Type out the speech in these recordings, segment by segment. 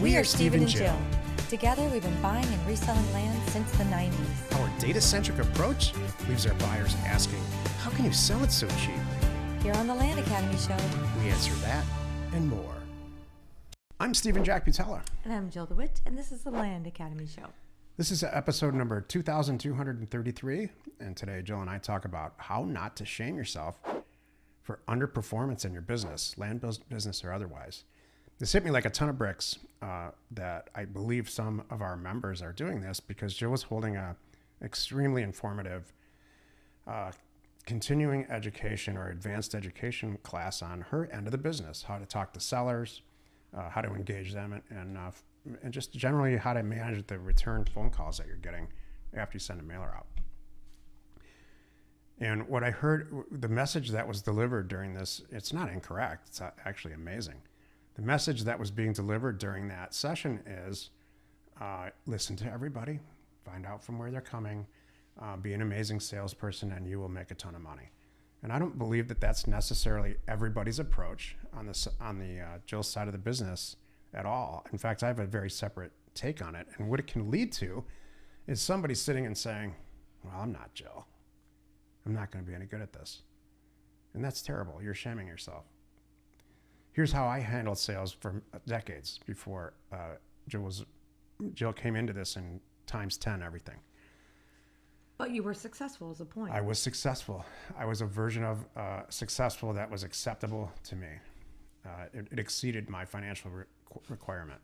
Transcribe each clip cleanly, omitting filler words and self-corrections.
We are Steve and Jill. Together, we've been buying and reselling land since the 90s. Our data-centric approach leaves our buyers asking, how can you sell it so cheap? Here on the Land Academy Show, We answer that and more. I'm Stephen Jack Butella. And I'm Jill DeWitt, and this is the Land Academy Show. This is episode number 2233, and today Jill and I talk about how not to shame yourself for underperformance in your business, land business or otherwise. This hit me like a ton of bricks that I believe some of our members are doing this because Jill was holding a extremely informative continuing education or advanced education class on her end of the business, how to talk to sellers, how to engage them, and just generally how to manage the return phone calls that you're getting after you send a mailer out. And what I heard, the message that was delivered during this, it's not incorrect, it's actually amazing. The message that was being delivered during that session is listen to everybody, find out from where they're coming, be an amazing salesperson, and you will make a ton of money. And I don't believe that that's necessarily everybody's approach on the Jill's side of the business at all. In fact, I have a very separate take on it. And what it can lead to is somebody sitting and saying, well, I'm not Jill. I'm not going to be any good at this. And that's terrible. You're shaming yourself. Here's how I handled sales for decades before Jill came into this in times 10 everything. But you were successful is the point. I was successful. I was a version of successful that was acceptable to me. It exceeded my financial requirement.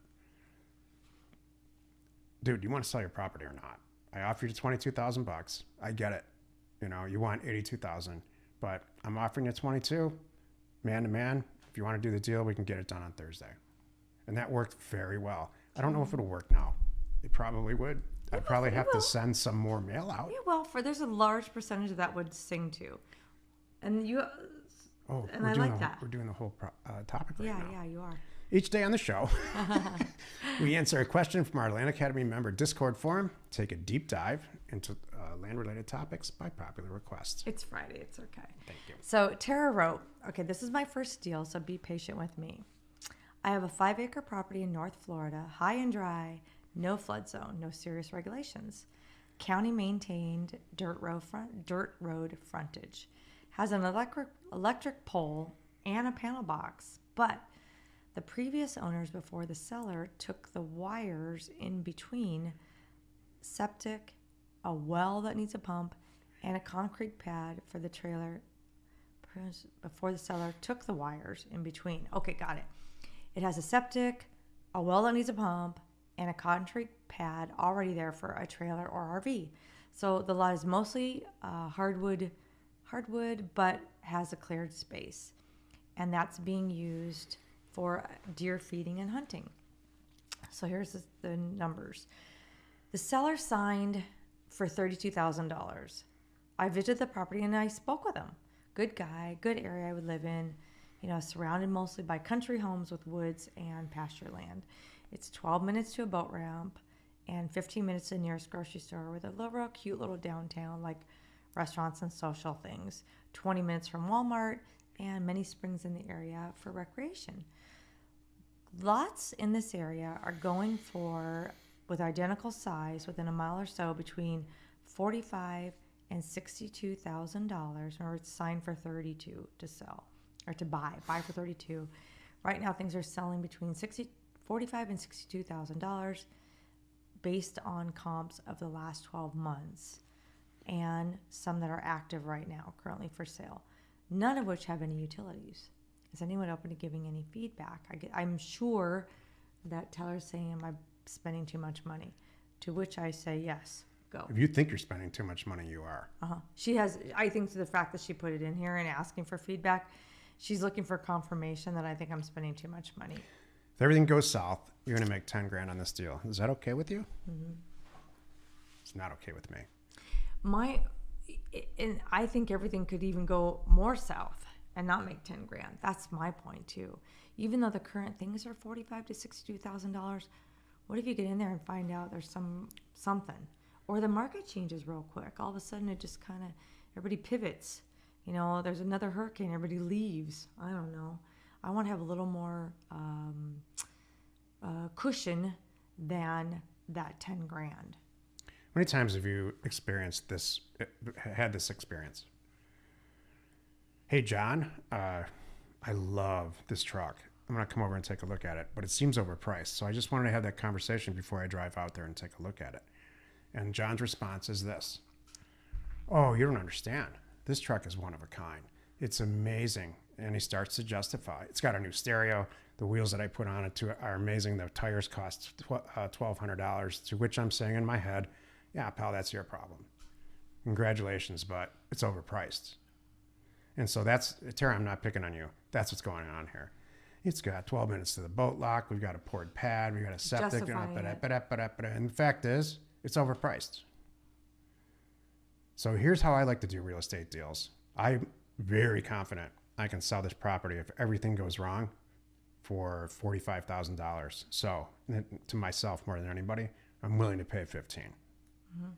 Dude, you want to sell your property or not? I offer you $22,000. I get it. You know, you want $82,000, but I'm offering you 22, man to man. If you want to do the deal, we can get it done on Thursday. And that worked very well. I don't know if it'll work now. It probably would. I'd probably have to send some more mail out. Yeah, well, there's a large percentage that would sing to. And you... Oh, and I like that. We're doing the whole topic right now. Yeah, you are. Each day on the show, we answer a question from our Land Academy member Discord forum, take a deep dive into land-related topics by popular request. It's Friday. It's okay. Thank you. So Tara wrote, okay, this is my first deal, so be patient with me. I have a 5-acre property in North Florida, high and dry, no flood zone, no serious regulations. County maintained dirt road frontage. Has an electric pole and a panel box, but the previous owners before the seller took the wires in between septic, a well that needs a pump, and a concrete pad for the trailer before the seller took the wires in between. Okay, got it. It has a septic, a well that needs a pump, and a concrete pad already there for a trailer or RV. So the lot is mostly hardwood, but has a cleared space. And that's being used for deer feeding and hunting. So here's the numbers. The seller signed for $32,000. I visited the property and I spoke with him. Good guy, good area I would live in, surrounded mostly by country homes with woods and pasture land. It's 12 minutes to a boat ramp and 15 minutes to the nearest grocery store with a little cute little downtown like restaurants and social things. 20 minutes from Walmart and many springs in the area for recreation. Lots in this area are going for, with identical size, within a mile or so, between $45,000 and $62,000. Remember, it's signed for $32,000 to sell or to buy for $32,000. Right now, things are selling between $45,000 and $62,000 based on comps of the last 12 months, and some that are active right now, currently for sale. None of which have any utilities. Is anyone open to giving any feedback? I'm sure that Teller's saying, am I spending too much money? To which I say, yes, go. If you think you're spending too much money, you are. She has, I think the fact that she put it in here and asking for feedback, she's looking for confirmation that I think I'm spending too much money. If everything goes south, you're going to make 10 grand on this deal. Is that okay with you? Mm-hmm. It's not okay with me. And I think everything could even go more south and not make 10 grand. That's my point too. Even though the current things are $45,000 to $62,000, what if you get in there and find out there's something, or the market changes real quick? All of a sudden, it just kind of everybody pivots. There's another hurricane, everybody leaves. I don't know. I want to have a little more cushion than that 10 grand. How many times have you had this experience? Hey, John, I love this truck. I'm going to come over and take a look at it, but it seems overpriced. So I just wanted to have that conversation before I drive out there and take a look at it. And John's response is this. Oh, you don't understand. This truck is one of a kind. It's amazing. And he starts to justify. It's got a new stereo. The wheels that I put on it are amazing. The tires cost $1,200, to which I'm saying in my head, yeah, pal, that's your problem. Congratulations, but it's overpriced. And so that's, Tara, I'm not picking on you. That's what's going on here. It's got 12 minutes to the boat lock. We've got a poured pad. We've got a septic. And the fact is, it's overpriced. So here's how I like to do real estate deals. I'm very confident I can sell this property if everything goes wrong for $45,000. So to myself more than anybody, I'm willing to pay 15. Mm-hmm.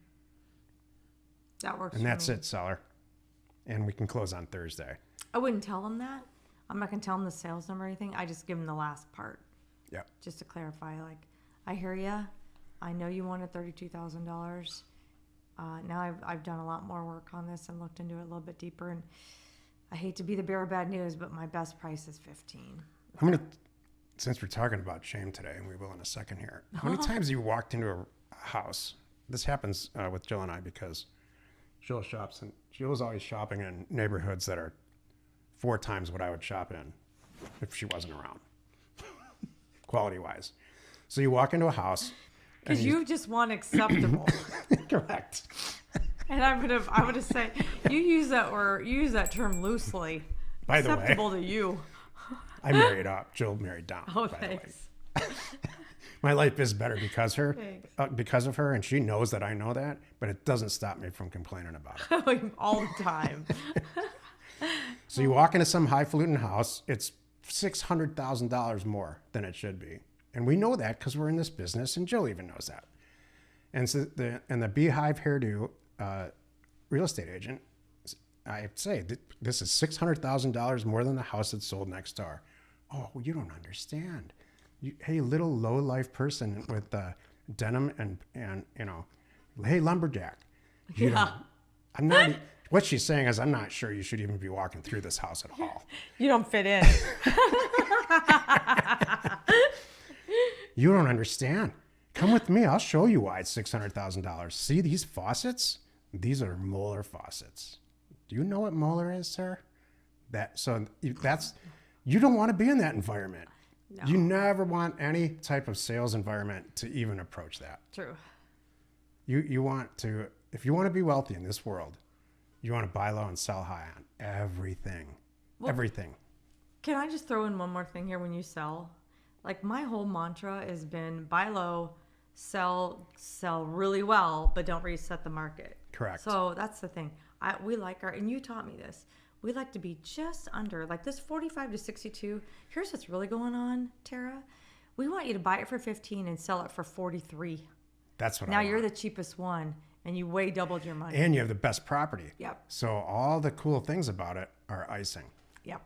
That works. And that's it, seller. And we can close on Thursday. I wouldn't tell them that. I'm not going to tell them the sales number or anything. I just give them the last part. Yeah. Just to clarify, like, I hear you. I know you wanted $32,000. Now I've done a lot more work on this and looked into it a little bit deeper. And I hate to be the bearer of bad news, but my best price is 15. Since we're talking about shame today, and we will in a second here, how many times have you walked into a house? This happens with Jill and I because Jill shops, and Jill's always shopping in neighborhoods that are 4 times what I would shop in if she wasn't around, quality-wise. So you walk into a house. Because you just want acceptable. Correct. And I would have said, you use that term loosely. By the way. Acceptable to you. I married up. Jill married down. Oh, by thanks. The way. My life is better because of her, and she knows that I know that, but it doesn't stop me from complaining about it. All the time. So you walk into some highfalutin house, it's $600,000 more than it should be. And we know that because we're in this business, and Jill even knows that. And so the beehive hairdo real estate agent, I say, this is $600,000 more than the house that sold next door. Oh, well, you don't understand. Hey, little low-life person with denim and hey, lumberjack. I'm not. What she's saying is, I'm not sure you should even be walking through this house at all. You don't fit in. You don't understand. Come with me. I'll show you why it's $600,000. See these faucets? These are Moeller faucets. Do you know what Moeller is, sir? You don't want to be in that environment. No. You never want any type of sales environment to even approach that. True. You want to, if you want to be wealthy in this world, you want to buy low and sell high on everything. Well, everything. Can I just throw in one more thing here when you sell? Like, my whole mantra has been buy low, sell really well, but don't reset the market. Correct. So that's the thing. We like and you taught me this. We like to be just under, like this 45 to 62. Here's what's really going on, Tara. We want you to buy it for 15 and sell it for 43. That's what now you're the cheapest one, and you way doubled your money. And you have the best property. Yep. So all the cool things about it are icing. Yep.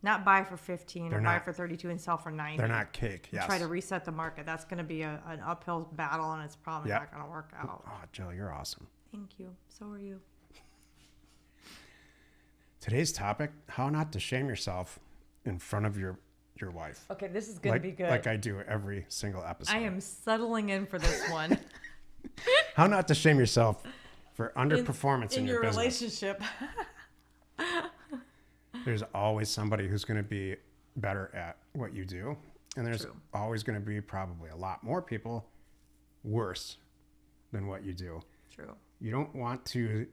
Not buy for 15 or buy for 32 and sell for 90. They're not cake. Yes. Try to reset the market. That's going to be an uphill battle, and it's probably not going to work out. Oh, Jill, you're awesome. Thank you. So are you. Today's topic: how not to shame yourself in front of your wife. Okay, this is going to be good. Like I do every single episode. I am settling in for this one. How not to shame yourself for underperformance in your business. relationship. There's always somebody who's going to be better at what you do, and there's always going to be probably a lot more people worse than what you do. True. You don't want to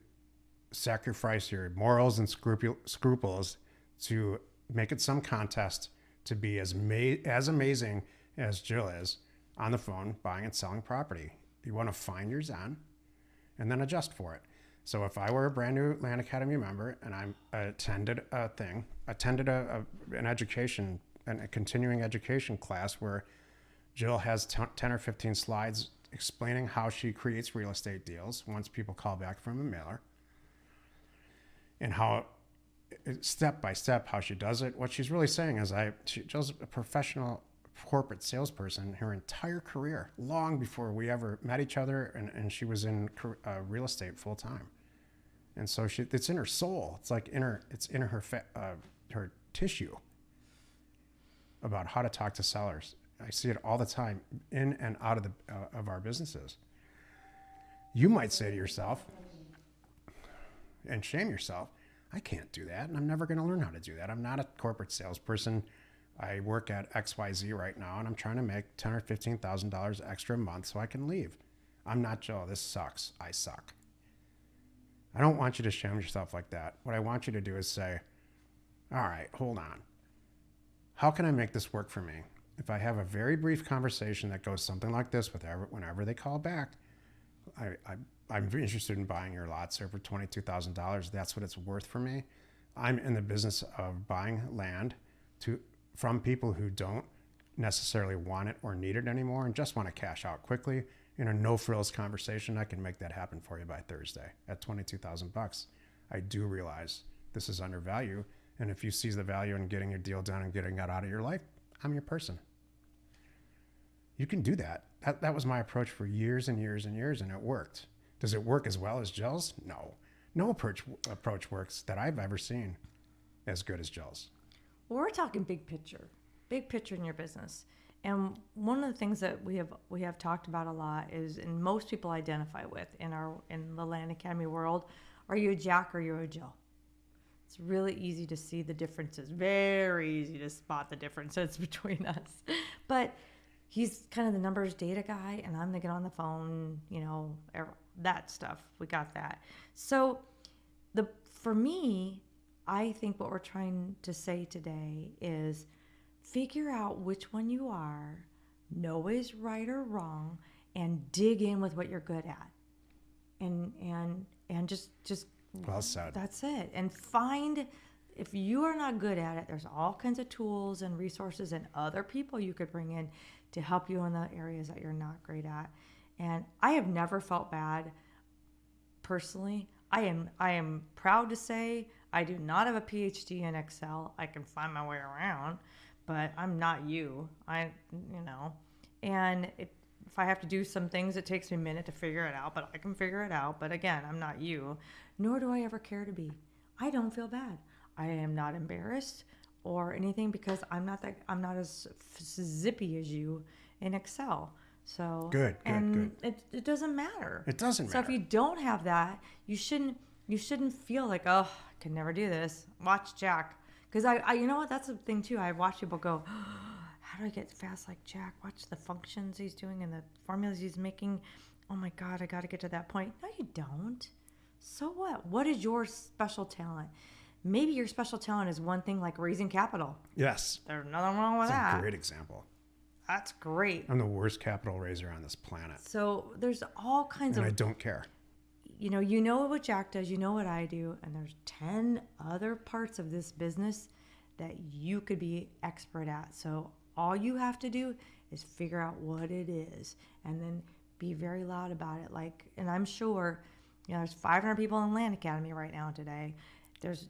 sacrifice your morals and scruples to make it some contest to be as amazing as Jill is on the phone buying and selling property. You want to find your zen and then adjust for it. So if I were a brand new Land Academy member and I attended an education and a continuing education class where Jill has 10 or 15 slides explaining how she creates real estate deals once people call back from a mailer, and how step by step how she does it. What she's really saying is Jill's a corporate salesperson her entire career, long before we ever met each other, and she was in real estate full time. And so it's in her soul. It's like it's in her tissue about how to talk to sellers. I see it all the time in and out of our businesses. You might say to yourself and shame yourself, I can't do that, and I'm never going to learn how to do that. I'm not a corporate salesperson. I work at XYZ right now, and I'm trying to make $10,000 or $15,000 extra a month so I can leave. I'm not Joe. This sucks. I suck. I don't want you to shame yourself like that. What I want you to do is say, all right, hold on. How can I make this work for me? If I have a very brief conversation that goes something like this whenever they call back, I'm interested in buying your lot, sir, for $22,000. That's what it's worth for me. I'm in the business of buying land from people who don't necessarily want it or need it anymore and just want to cash out quickly. In a no-frills conversation, I can make that happen for you by Thursday at $22,000. I do realize this is undervalued, and if you see the value in getting your deal done and getting that out of your life, I'm your person. You can do that. That was my approach for years and years and years, and it worked. Does it work as well as Jill's? No. No approach works that I've ever seen as good as Jill's. Well, we're talking big picture in your business. And one of the things that we have talked about a lot is, and most people identify with in the Land Academy world, are you a Jack or you're a Jill? It's really easy to see the differences. Very easy to spot the differences between us. But he's kind of the numbers data guy, and I'm the get on the phone, that stuff. We got that. So for me, I think what we're trying to say today is figure out which one you are, no is right or wrong, and dig in with what you're good at. And just well said. That's it. And find, if you are not good at it, there's all kinds of tools and resources and other people you could bring in to help you in the areas that you're not great at. And I have never felt bad personally. I am proud to say I do not have a PhD in Excel. I can find my way around, but I'm not you. And if I have to do some things, it takes me a minute to figure it out, but I can figure it out. But again, I'm not you, nor do I ever care to be. I don't feel bad. I am not embarrassed or anything because I'm not as zippy as you in Excel. So good. It doesn't matter. It doesn't matter. So if you don't have that, you shouldn't feel like, oh, I can never do this. Watch Jack. Because I you know what, that's the thing too. I watch people go, how do I get fast like Jack? Watch the functions he's doing and the formulas he's making. Oh my God, I got to get to that point. No, you don't. So what? What is your special talent? Maybe your special talent is one thing like raising capital. Yes. There's nothing wrong with that. That's a great example. That's great. I'm the worst capital raiser on this planet. So there's all kinds and I don't care. You know what Jack does, you know what I do, and there's 10 other parts of this business that you could be expert at. So all you have to do is figure out what it is and then be very loud about it. And I'm sure, there's 500 people in Land Academy right now today. There's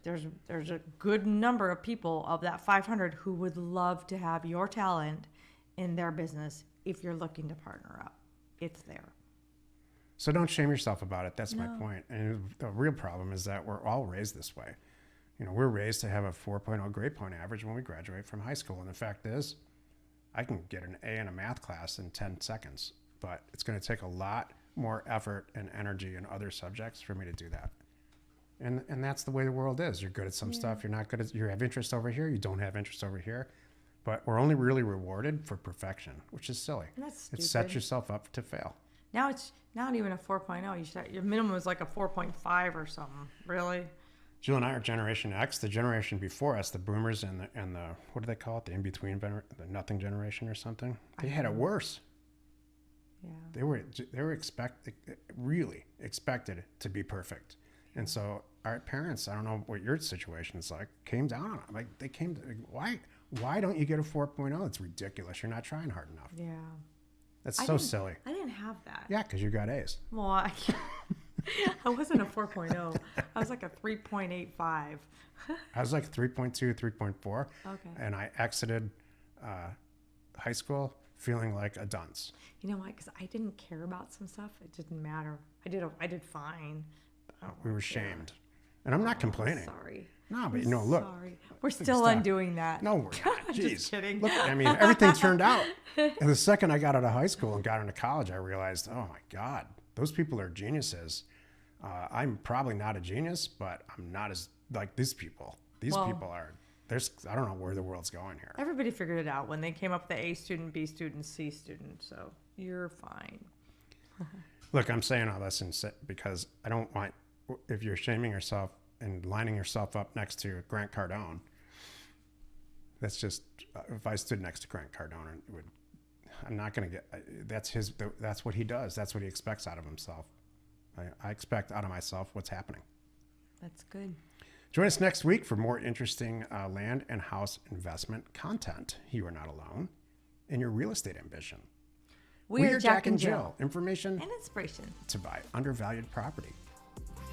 a good number of people of that 500 who would love to have your talent in their business if you're looking to partner up. It's there. So don't shame yourself about it. That's my point. And the real problem is that we're all raised this way. We're raised to have a 4.0 grade point average when we graduate from high school. And the fact is, I can get an A in a math class in 10 seconds, but it's going to take a lot more effort and energy in other subjects for me to do that. And that's the way the world is. You're good at some stuff. You're not good at, you have interest over here. You don't have interest over here. But we're only really rewarded for perfection, which is silly. That's stupid. It sets yourself up to fail. Now it's not even a 4.0. Your minimum is like a 4.5 or something. Really? Jill and I are Generation X. The generation before us, the boomers and the what do they call it? The in-between, the nothing generation or something. They had it worse. Yeah. They were really expected to be perfect. And so our parents, I don't know what your situation is like, came down on them. Like they came to, why don't you get a 4.0? It's ridiculous. You're not trying hard enough. Yeah. That's so silly. I didn't have that. Yeah, because you got A's. Well, I wasn't a 4.0. I was like a 3.85. I was like 3.2, 3.4. Okay. And I exited high school feeling like a dunce. You know why? Because I didn't care about some stuff. It didn't matter. I did fine. I don't We were care. shamed. And I'm not complaining. Sorry. No, but look. Sorry. We're still stop. undoing that. No, we're not. Jeez. Just kidding. Look, I mean, everything turned out. And the second I got out of high school and got into college, I realized, oh my God, those people are geniuses. I'm probably not a genius, but I'm not as like these people. These people are. I don't know where the world's going here. Everybody figured it out when they came up with the A student, B student, C student. So you're fine. Look, I'm saying all this because I don't want, if you're shaming yourself and lining yourself up next to Grant Cardone, that's just, if I stood next to Grant Cardone, I'm not going to get, that's what he does. That's what he expects out of himself. I expect out of myself what's happening. That's good. Join us next week for more interesting land and house investment content. You are not alone in your real estate ambition. We're Jack and Jill. Information And inspiration to buy undervalued property.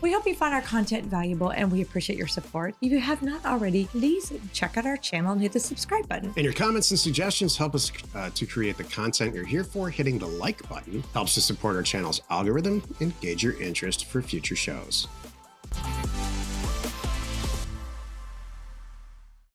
We hope you found our content valuable and we appreciate your support. If you have not already, please check out our channel and hit the subscribe button. And your comments and suggestions help us to create the content you're here for. Hitting the like button helps to support our channel's algorithm and gauge your interest for future shows.